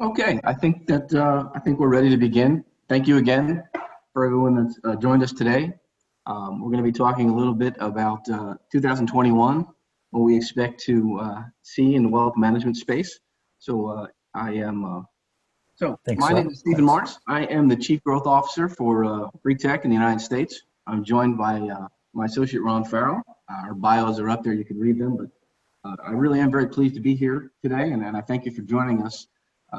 Okay, I think we're ready to begin. Thank you again for everyone that's joined us today. We're going to be talking a little bit about 2021, what we expect to see in the wealth management space. So my name is Stephen Marks. I am the Chief Growth Officer for BRITech in the United States. I'm joined by my associate Ron Farrell. Our bios are up there; you can read them. But I really am very pleased to be here today, and I thank you for joining us.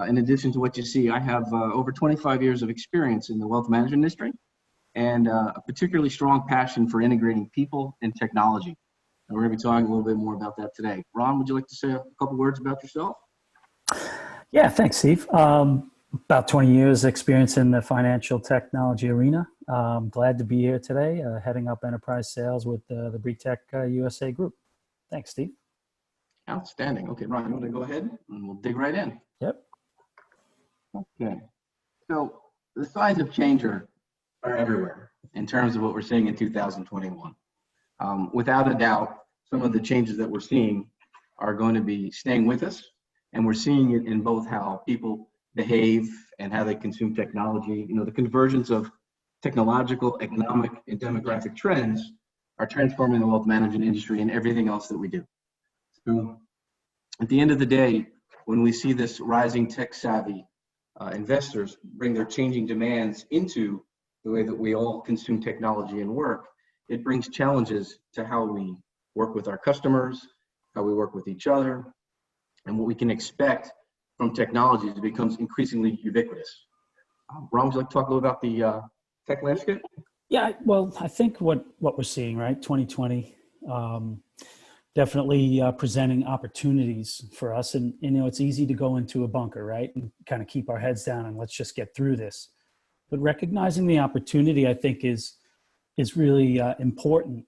In addition to what you see, I have over 25 years of experience in the wealth management industry and a particularly strong passion for integrating people and technology. And we're going to be talking a little bit more about that today. Ron, would you like to say a couple words about yourself? Yeah, thanks, Steve. About 20 years experience in the financial technology arena. Glad to be here today, heading up enterprise sales with the BRITech USA group. Thanks, Steve. Outstanding. Okay, Ron, you want to go ahead and we'll dig right in. Yep. Okay, so the signs of change are everywhere in terms of what we're seeing in 2021. Without a doubt, some of the changes that we're seeing are going to be staying with us, and we're seeing it in both how people behave and how they consume technology. You know, the convergence of technological, economic, and demographic trends are transforming the wealth management industry and everything else that we do. So at the end of the day, when we see this rising tech savvy investors bring their changing demands into the way that we all consume technology and work, it brings challenges to how we work with our customers, how we work with each other, and what we can expect from technology as it becomes increasingly ubiquitous. Ron, would you like to talk a little about the tech landscape? Yeah, well, I think what we're seeing, right, 2020, definitely presenting opportunities for us. And, you know, it's easy to go into a bunker, right, and kind of keep our heads down and let's just get through this. But recognizing the opportunity, I think, is really important.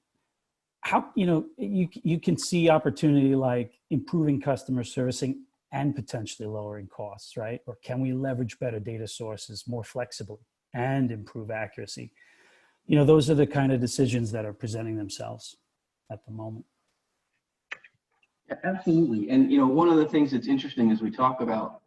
How, you know, you can see opportunity like improving customer servicing and potentially lowering costs, right? Or can we leverage better data sources more flexibly and improve accuracy? You know, those are the kind of decisions that are presenting themselves at the moment. Absolutely. And, you know, one of the things that's interesting as we talk about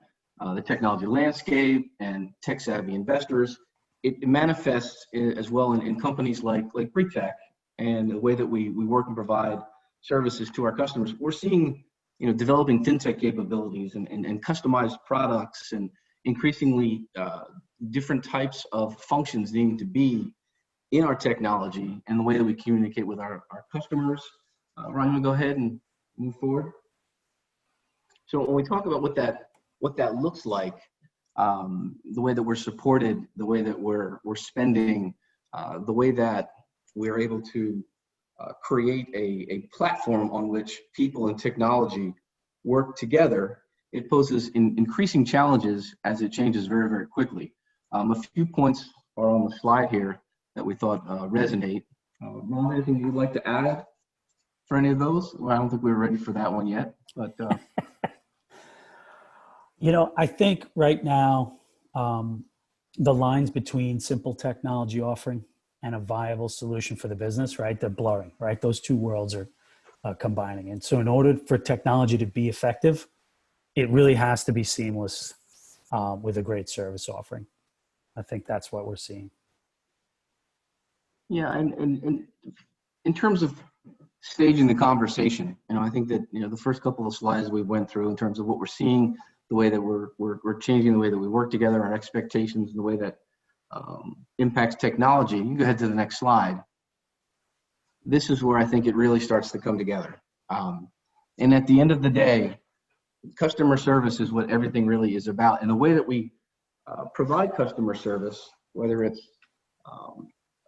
the technology landscape and tech savvy investors, it manifests as well in companies like BRITech and the way that we work and provide services to our customers. We're seeing, you know, developing fintech capabilities and customized products and increasingly different types of functions needing to be in our technology and the way that we communicate with our customers. Ron, you want to go ahead and move forward? So when we talk about what that looks like, the way that we're supported, the way that we're spending, the way that we're able to create a platform on which people and technology work together, it poses increasing challenges as it changes very, very quickly. A few points are on the slide here that we thought resonate. Ron, anything you'd like to add for any of those? Well, I don't think we were ready for that one yet, but you know, I think right now the lines between simple technology offering and a viable solution for the business, right, they're blurring, right? Those two worlds are combining. And so in order for technology to be effective, it really has to be seamless with a great service offering. I think that's what we're seeing. Yeah, and in terms of staging the conversation, you know, I think that, you know, the first couple of slides we went through in terms of what we're seeing, the way that we're changing the way that we work together, our expectations, and the way that impacts technology. You can go ahead to the next slide. This is where I think it really starts to come together. And at the end of the day, customer service is what everything really is about. And the way that we provide customer service, whether it's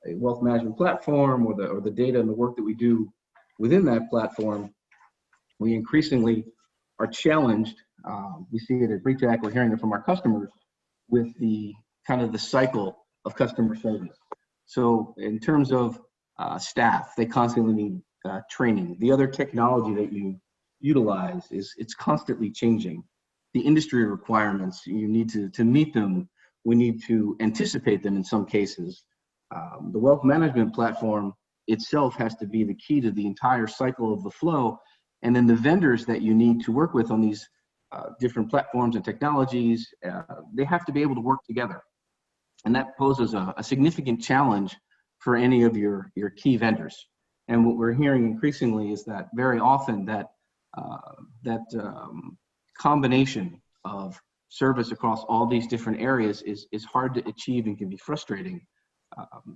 a wealth management platform or the data and the work that we do within that platform, we increasingly are challenged. We see it at BRITech, we're hearing it from our customers with the kind of the cycle of customer service. So in terms of staff, they constantly need training. The other technology that you utilize it's constantly changing. The industry requirements, you need to meet them. We need to anticipate them in some cases. The wealth management platform itself has to be the key to the entire cycle of the flow. And then the vendors that you need to work with on these different platforms and technologies. They have to be able to work together. And that poses a significant challenge for any of your key vendors. And what we're hearing increasingly is that very often that combination of service across all these different areas is hard to achieve and can be frustrating,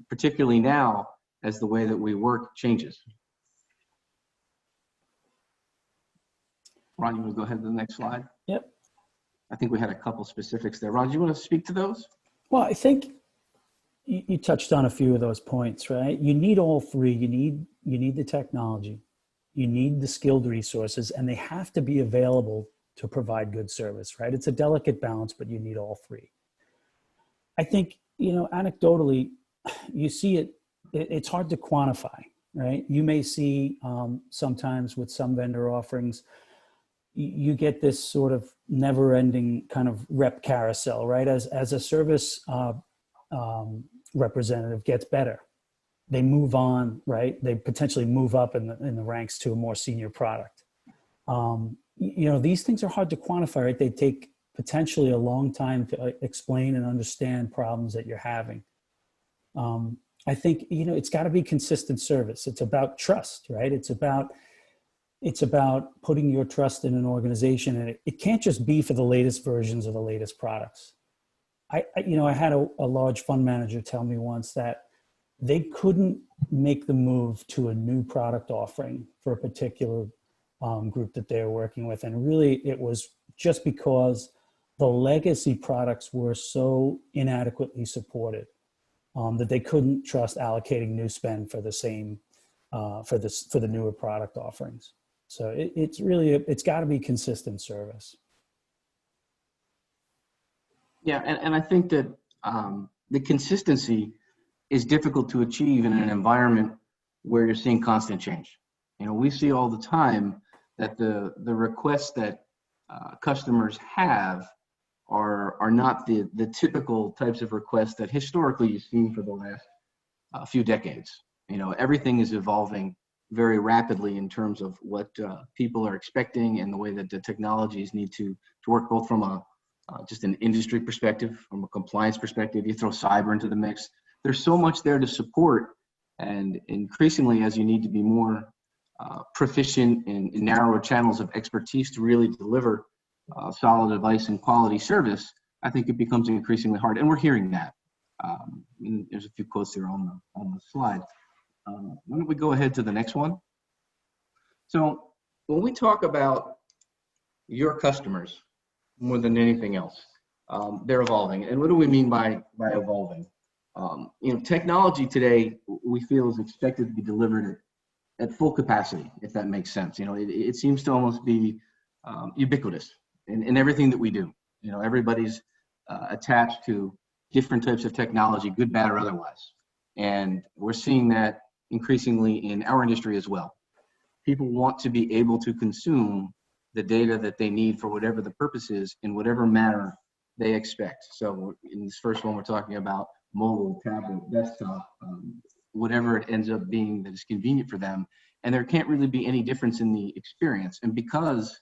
particularly now as the way that we work changes. Ron, you want to go ahead to the next slide? Yep. I think we had a couple specifics there. Ron, do you want to speak to those? Well, I think you touched on a few of those points, right? You need all three. You need the technology, you need the skilled resources, and they have to be available to provide good service, right? It's a delicate balance, but you need all three. I think, anecdotally, you see it's hard to quantify, right? You may see sometimes with some vendor offerings, you get this sort of never-ending kind of rep carousel, right? As a service representative gets better, they move on, right? They potentially move up in the ranks to a more senior product. These things are hard to quantify, right? They take potentially a long time to explain and understand problems that you're having. I think, it's got to be consistent service. It's about trust, right? It's about putting your trust in an organization, and it can't just be for the latest versions of the latest products. I had a large fund manager tell me once that they couldn't make the move to a new product offering for a particular group that they were working with. And really it was just because the legacy products were so inadequately supported that they couldn't trust allocating new spend for the same, for the newer product offerings. So it's got to be consistent service. Yeah, and I think that the consistency is difficult to achieve in an environment where you're seeing constant change. We see all the time that the requests that customers have are not the typical types of requests that historically you've seen for the last few decades. Everything is evolving very rapidly in terms of what people are expecting and the way that the technologies need to work, both from just an industry perspective, from a compliance perspective. You throw cyber into the mix. There's so much there to support, and increasingly as you need to be more proficient in narrower channels of expertise to really deliver solid advice and quality service, I think it becomes increasingly hard, and we're hearing that. And there's a few quotes there on the slide. Why don't we go ahead to the next one? So when we talk about your customers, more than anything else, they're evolving. And what do we mean by evolving? Technology today, we feel, is expected to be delivered at full capacity, if that makes sense. It seems to almost be ubiquitous in everything that we do. Everybody's attached to different types of technology, good, bad, or otherwise. And we're seeing that increasingly in our industry as well. People want to be able to consume the data that they need for whatever the purpose is in whatever manner they expect. So in this first one, we're talking about mobile, tablet, desktop, whatever it ends up being that is convenient for them. And there can't really be any difference in the experience. And because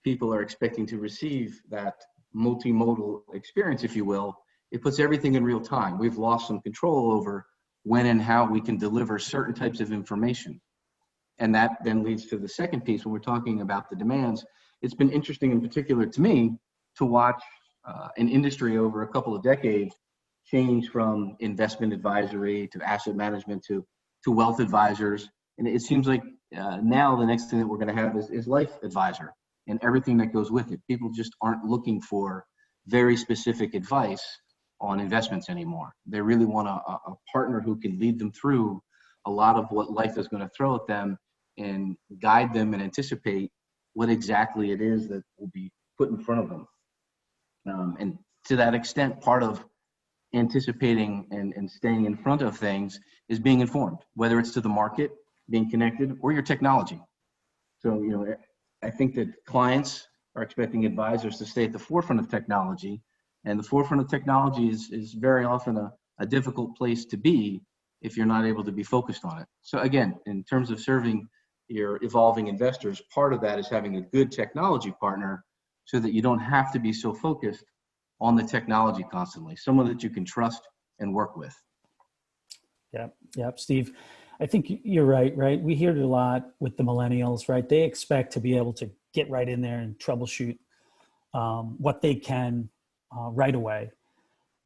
people are expecting to receive that multimodal experience, if you will, it puts everything in real time. We've lost some control over when and how we can deliver certain types of information. And that then leads to the second piece when we're talking about the demands. It's been interesting in particular to me to watch an industry over a couple of decades change from investment advisory to asset management to wealth advisors. And it seems like now the next thing that we're going to have is life advisor and everything that goes with it. People just aren't looking for very specific advice on investments anymore. They really want a partner who can lead them through a lot of what life is going to throw at them and guide them and anticipate what exactly it is that will be put in front of them. And to that extent, part of anticipating and staying in front of things is being informed, whether it's to the market, being connected, or your technology. So, I think that clients are expecting advisors to stay at the forefront of technology, and the forefront of technology is very often a difficult place to be if you're not able to be focused on it. So again, in terms of serving your evolving investors, part of that is having a good technology partner so that you don't have to be so focused on the technology constantly, someone that you can trust and work with. Yep, Steve. I think you're right? We hear it a lot with the millennials, right? They expect to be able to get right in there and troubleshoot what they can right away.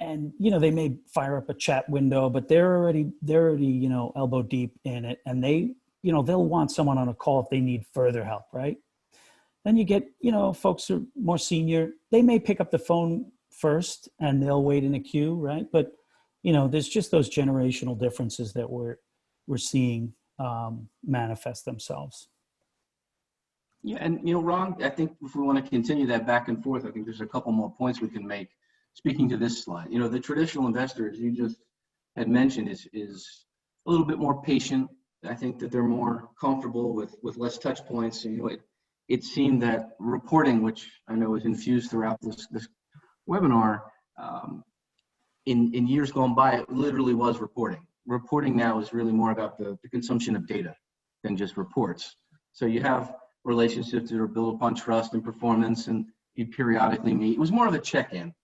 And, they may fire up a chat window, but they're already, elbow deep in it. And they, they'll want someone on a call if they need further help, right? Then you get, folks who are more senior, they may pick up the phone first and they'll wait in a queue, right? But, there's just those generational differences that we're seeing manifest themselves. Yeah, and Ron, I think if we want to continue that back and forth, I think there's a couple more points we can make. Speaking to this slide, the traditional investor, as you just had mentioned, is a little bit more patient. I think that they're more comfortable with less touch points. It seemed that reporting, which I know is infused throughout this webinar, in years gone by, it literally was reporting. Reporting now is really more about the consumption of data than just reports. So you have relationships that are built upon trust and performance, and you periodically meet. It was more of a check-in.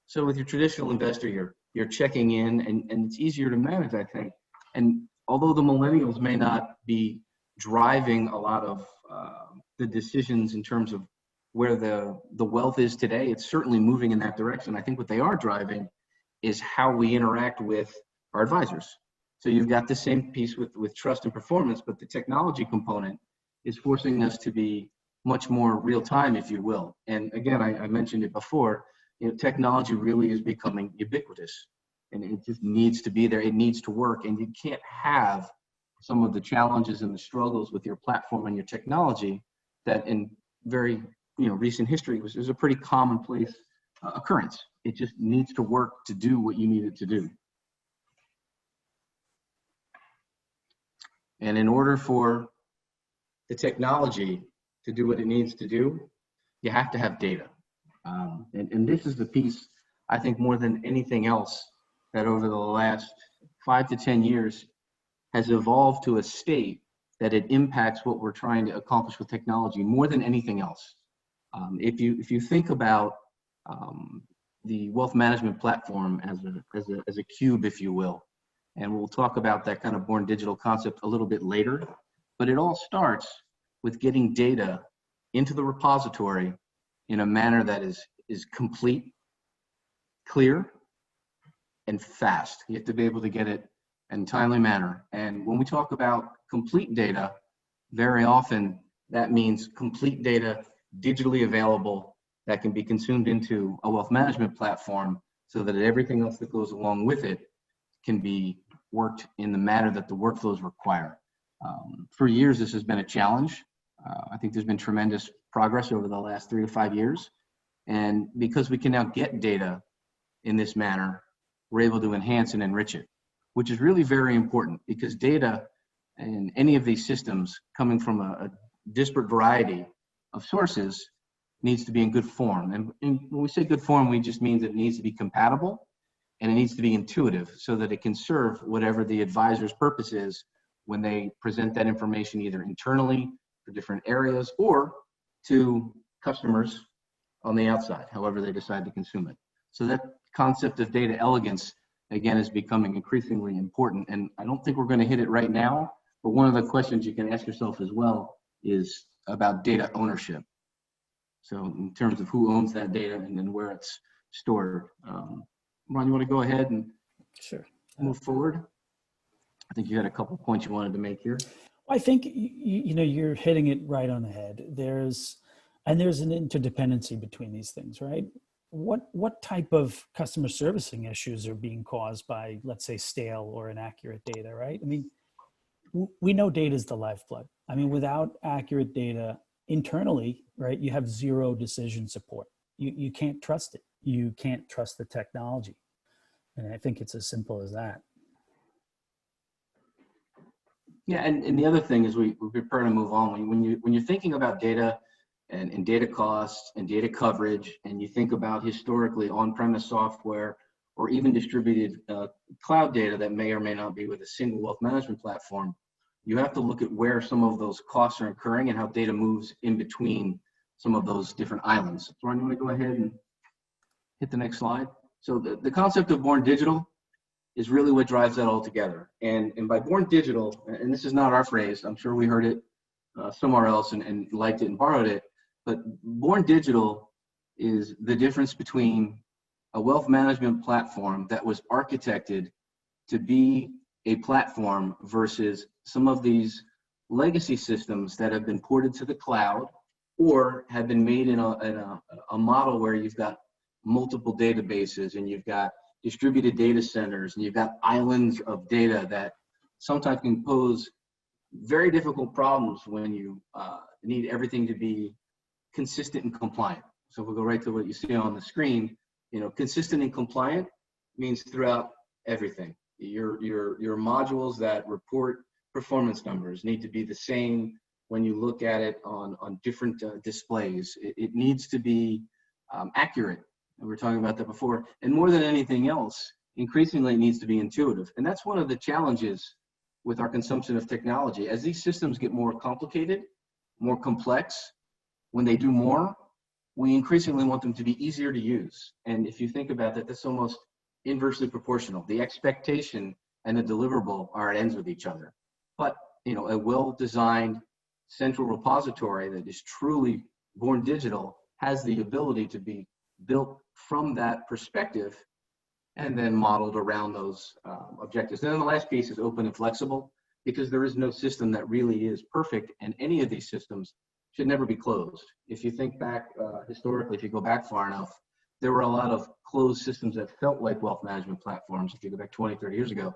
So with your traditional investor, you're checking in, and it's easier to manage, I think. And although the millennials may not be driving a lot of the decisions in terms of where the wealth is today, it's certainly moving in that direction. I think what they are driving is how we interact with our advisors. So you've got the same piece with trust and performance, but the technology component is forcing us to be much more real time, if you will. And again, I mentioned it before, technology really is becoming ubiquitous, and it just needs to be there. It needs to work, and you can't have some of the challenges and the struggles with your platform and your technology that in very recent history was a pretty commonplace occurrence. It just needs to work to do what you need it to do. And in order for the technology to do what it needs to do, you have to have data. And this is the piece, I think, more than anything else, that over the last 5 to 10 years has evolved to a state that it impacts what we're trying to accomplish with technology more than anything else. If you think about the wealth management platform as a cube, if you will, and we'll talk about that kind of born digital concept a little bit later, but it all starts with getting data into the repository in a manner that is complete, clear, and fast. You have to be able to get it in a timely manner. And when we talk about complete data, very often that means complete data digitally available that can be consumed into a wealth management platform so that everything else that goes along with it can be worked in the manner that the workflows require. For years, this has been a challenge. I think there's been tremendous progress over the last 3 to 5 years. And because we can now get data in this manner, we're able to enhance and enrich it, which is really very important, because data in any of these systems coming from a disparate variety of sources needs to be in good form. And when we say good form, we just mean that it needs to be compatible and it needs to be intuitive so that it can serve whatever the advisor's purpose is when they present that information either internally for different areas or to customers on the outside, however they decide to consume it. So that concept of data elegance, again, is becoming increasingly important. And I don't think we're going to hit it right now, but one of the questions you can ask yourself as well is about data ownership. So in terms of who owns that data and then where it's stored. Ron, you want to go ahead and Sure. Move forward? I think you had a couple of points you wanted to make here. I think you're hitting it right on the head. There's an interdependency between these things, right? What type of customer servicing issues are being caused by, let's say, stale or inaccurate data, right? I mean, we know data is the lifeblood. I mean, without accurate data internally, right, you have zero decision support. You can't trust it. You can't trust the technology. And I think it's as simple as that. Yeah, and the other thing is we prepare to move on. When you're thinking about data and data costs and data coverage, and you think about historically on-premise software or even distributed cloud data that may or may not be with a single wealth management platform, you have to look at where some of those costs are occurring and how data moves in between some of those different islands. So Ron, you want to go ahead and hit the next slide? So the concept of born digital is really what drives that all together. And by born digital, and this is not our phrase, I'm sure we heard it somewhere else and liked it and borrowed it, but born digital is the difference between a wealth management platform that was architected to be a platform versus some of these legacy systems that have been ported to the cloud or have been made in a model where you've got multiple databases and you've got distributed data centers and you've got islands of data that sometimes can pose very difficult problems when you need everything to be consistent and compliant. So we'll go right to what you see on the screen. You know, consistent and compliant means throughout everything. Your modules that report performance numbers need to be the same when you look at it on different displays. It needs to be accurate. And we were talking about that before. And more than anything else, increasingly it needs to be intuitive. And that's one of the challenges with our consumption of technology. As these systems get more complicated, more complex, when they do more, we increasingly want them to be easier to use. And if you think about that, that's almost inversely proportional. The expectation and the deliverable are at ends with each other. But you know, a well-designed central repository that is truly born digital has the ability to be built from that perspective and then modeled around those objectives. And then the last piece is open and flexible, because there is no system that really is perfect, and any of these systems should never be closed. If you think back historically, if you go back far enough, there were a lot of closed systems that felt like wealth management platforms if you go back 20, 30 years ago.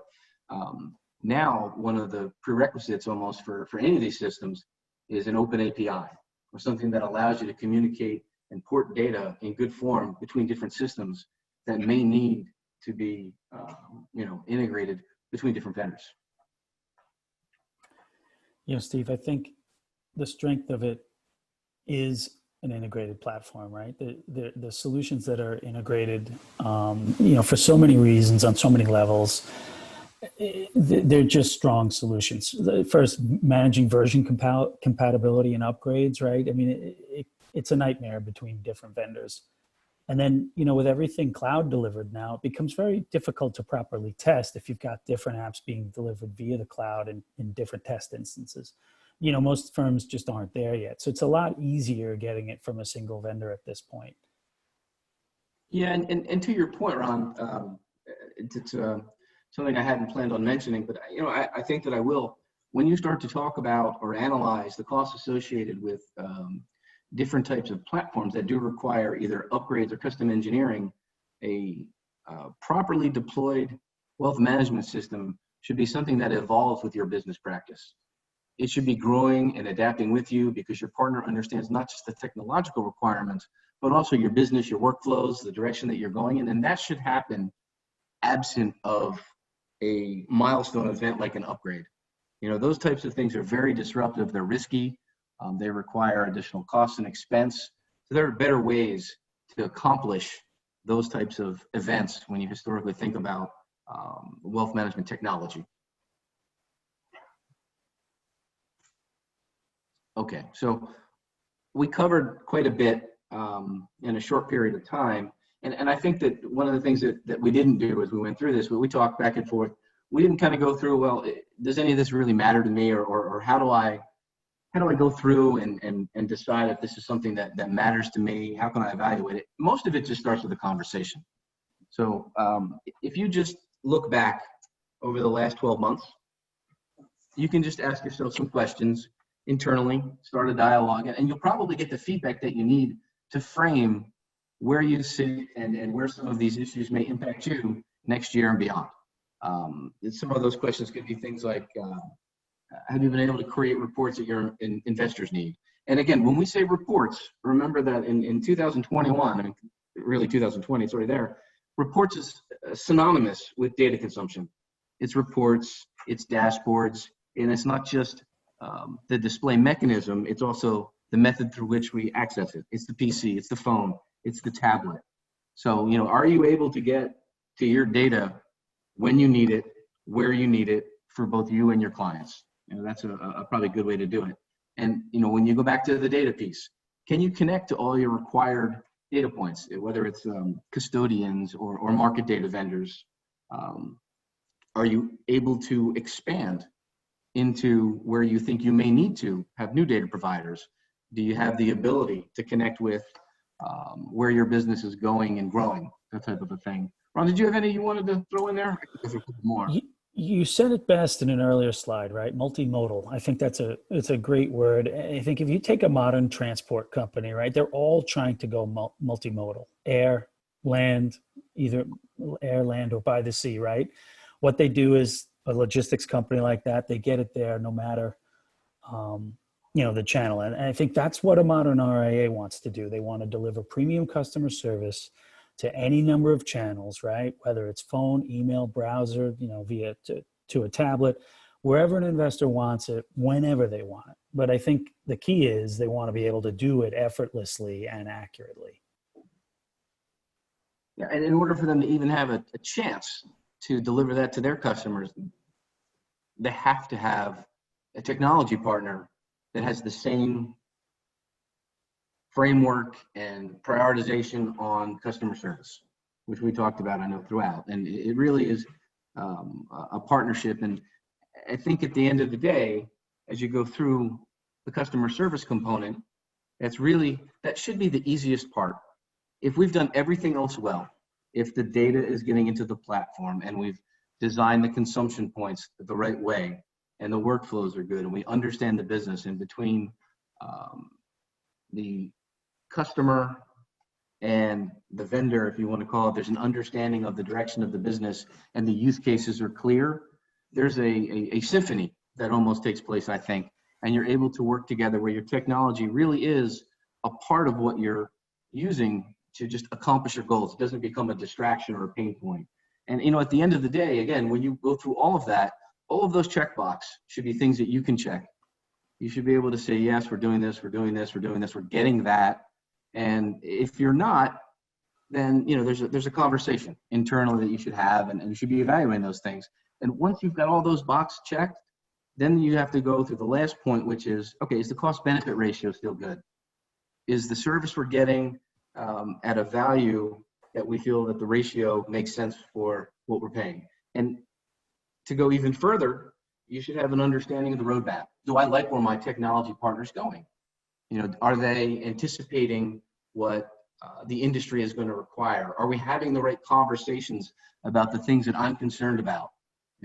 Now, one of the prerequisites almost for any of these systems is an open API, or something that allows you to communicate and port data in good form between different systems that may need to be integrated between different vendors. You know, Steve, I think the strength of it is an integrated platform, right? The solutions that are integrated, for so many reasons on so many levels, they're just strong solutions. First, managing version compatibility and upgrades, right? I mean, it's a nightmare between different vendors. And then, with everything cloud delivered now, it becomes very difficult to properly test if you've got different apps being delivered via the cloud in different test instances. Most firms just aren't there yet. So it's a lot easier getting it from a single vendor at this point. Yeah, and to your point, Ron, it's something I hadn't planned on mentioning, but I think that I will. When you start to talk about or analyze the costs associated with different types of platforms that do require either upgrades or custom engineering, a properly deployed wealth management system should be something that evolves with your business practice. It should be growing and adapting with you, because your partner understands not just the technological requirements, but also your business, your workflows, the direction that you're going in. And that should happen absent of a milestone event like an upgrade. Those types of things are very disruptive. They're risky. They require additional costs and expense. So there are better ways to accomplish those types of events when you historically think about wealth management technology. Okay, so we covered quite a bit in a short period of time. And I think that one of the things that we didn't do as we went through this, but we talked back and forth, we didn't kind of go through, well, does any of this really matter to me, or how do I go through and decide if this is something that matters to me? How can I evaluate it? Most of it just starts with a conversation. So if you just look back over the last 12 months, you can just ask yourself some questions internally, start a dialogue, and you'll probably get the feedback that you need to frame where you sit and where some of these issues may impact you next year and beyond. Some of those questions could be things like, have you been able to create reports that your investors need? And again, when we say reports, remember that in 2021, I mean, really 2020, it's already there, reports is synonymous with data consumption. It's reports, it's dashboards, and it's not just the display mechanism, it's also the method through which we access it. It's the PC, it's the phone, it's the tablet. So, are you able to get to your data when you need it, where you need it, for both you and your clients? That's a probably good way to do it. And, when you go back to the data piece, can you connect to all your required data points, whether it's custodians or market data vendors? Are you able to expand into where you think you may need to have new data providers? Do you have the ability to connect with where your business is going and growing, that type of a thing? Ron, did you have any you wanted to throw in there? I think there's a couple more. You said it best in an earlier slide, right? Multimodal. I think it's a great word. I think if you take a modern transport company, right, they're all trying to go multimodal: air, land, either air, land, or by the sea, right? What they do is a logistics company like that, they get it there no matter, the channel. And I think that's what a modern RIA wants to do. They want to deliver premium customer service to any number of channels, right? Whether it's phone, email, browser, via to a tablet, wherever an investor wants it, whenever they want it. But I think the key is they want to be able to do it effortlessly and accurately. Yeah, and in order for them to even have a chance to deliver that to their customers, they have to have a technology partner that has the same framework and prioritization on customer service, which we talked about, I know, throughout. And it really is a partnership. And I think at the end of the day, as you go through the customer service component, that should be the easiest part. If we've done everything else well, if the data is getting into the platform and we've designed the consumption points the right way and the workflows are good and we understand the business in between the customer and the vendor, if you want to call it, there's an understanding of the direction of the business and the use cases are clear, there's a symphony that almost takes place, I think, and you're able to work together where your technology really is a part of what you're using to just accomplish your goals. It doesn't become a distraction or a pain point. And at the end of the day, again, when you go through all of that, all of those checkbox should be things that you can check. You should be able to say, yes, we're doing this, we're doing this, we're doing this, we're getting that. And if you're not, then there's a conversation internally that you should have, and you should be evaluating those things. And once you've got all those boxes checked, then you have to go through the last point, which is, okay, is the cost benefit ratio still good? Is the service we're getting at a value that we feel that the ratio makes sense for what we're paying? And to go even further, you should have an understanding of the roadmap. Do I like where my technology partner's going? Are they anticipating what the industry is going to require? Are we having the right conversations about the things that I'm concerned about?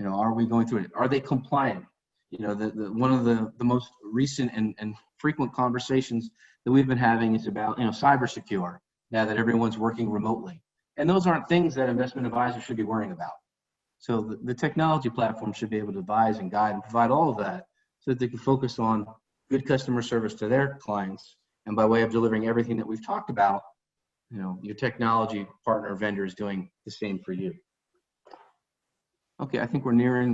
Are we going through it? Are they compliant? One of the most recent and frequent conversations that we've been having is about, cybersecure, now that everyone's working remotely. And those aren't things that investment advisors should be worrying about. So the technology platform should be able to advise and guide and provide all of that so that they can focus on good customer service to their clients. And by way of delivering everything that we've talked about, your technology partner vendor is doing the same for you. Okay, I think we're nearing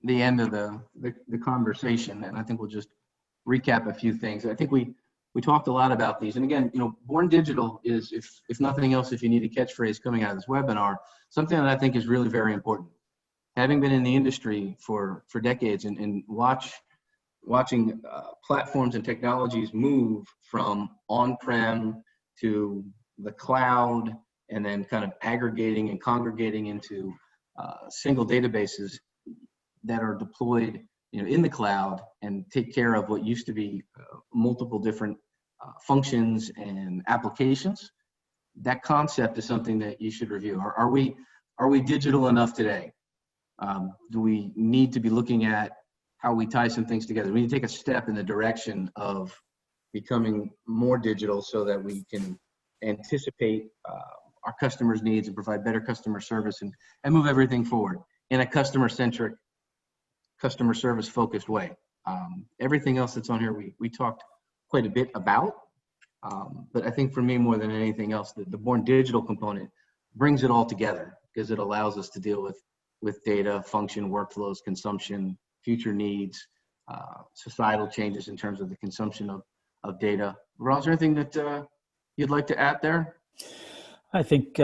the end of the conversation, and I think we'll just recap a few things. I think we talked a lot about these. And again, Born Digital is, if nothing else, if you need a catchphrase coming out of this webinar, something that I think is really very important. Having been in the industry for decades and watching platforms and technologies move from on-prem to the cloud and then kind of aggregating and congregating into single databases that are deployed in the cloud and take care of what used to be multiple different functions and applications. That concept is something that you should review. Are we digital enough today? Do we need to be looking at how we tie some things together? We need to take a step in the direction of becoming more digital so that we can anticipate our customers' needs and provide better customer service and move everything forward in a customer-centric, customer service-focused way. Everything else that's on here, we talked quite a bit about, but I think for me, more than anything else, the Born Digital component brings it all together because it allows us to deal with data, function, workflows, consumption, future needs, societal changes in terms of the consumption of data. Ron, is there anything that you'd like to add there? I think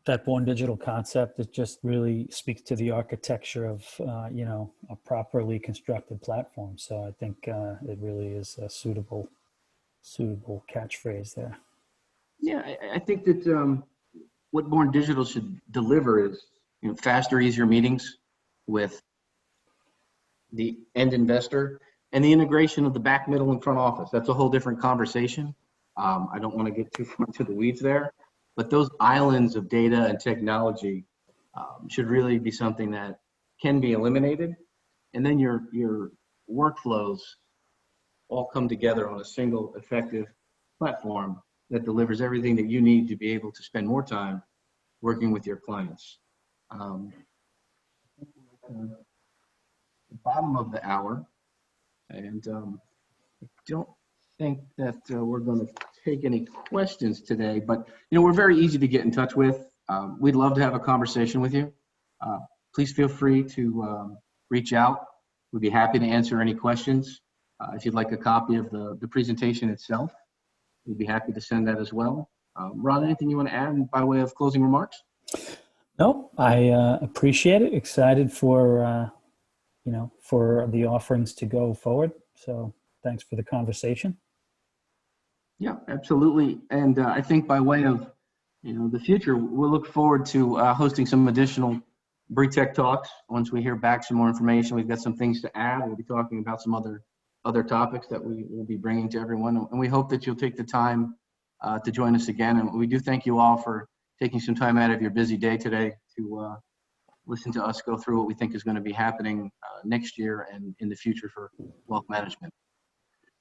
that Born Digital concept, it just really speaks to the architecture of, a properly constructed platform. So I think it really is suitable suitable catchphrase there. Yeah, I think that what Born Digital should deliver is, faster, easier meetings with the end investor and the integration of the back, middle, and front office. That's a whole different conversation. I don't want to get too far into the weeds there, but those islands of data and technology should really be something that can be eliminated. And then your workflows all come together on a single effective platform that delivers everything that you need to be able to spend more time working with your clients. The bottom of the hour, and I don't think that we're going to take any questions today, but we're very easy to get in touch with. We'd love to have a conversation with you. Please feel free to reach out. We'd be happy to answer any questions. If you'd like a copy of the presentation itself, we'd be happy to send that as well. Ron, anything you want to add by way of closing remarks? No, I appreciate it. Excited for for the offerings to go forward. So thanks for the conversation. Yeah, absolutely. And I think by way of the future, we'll look forward to hosting some additional BRITech talks. Once we hear back some more information, we've got some things to add. We'll be talking about some other topics that we will be bringing to everyone. And we hope that you'll take the time to join us again. And we do thank you all for taking some time out of your busy day today to listen to us go through what we think is going to be happening next year and in the future for wealth management.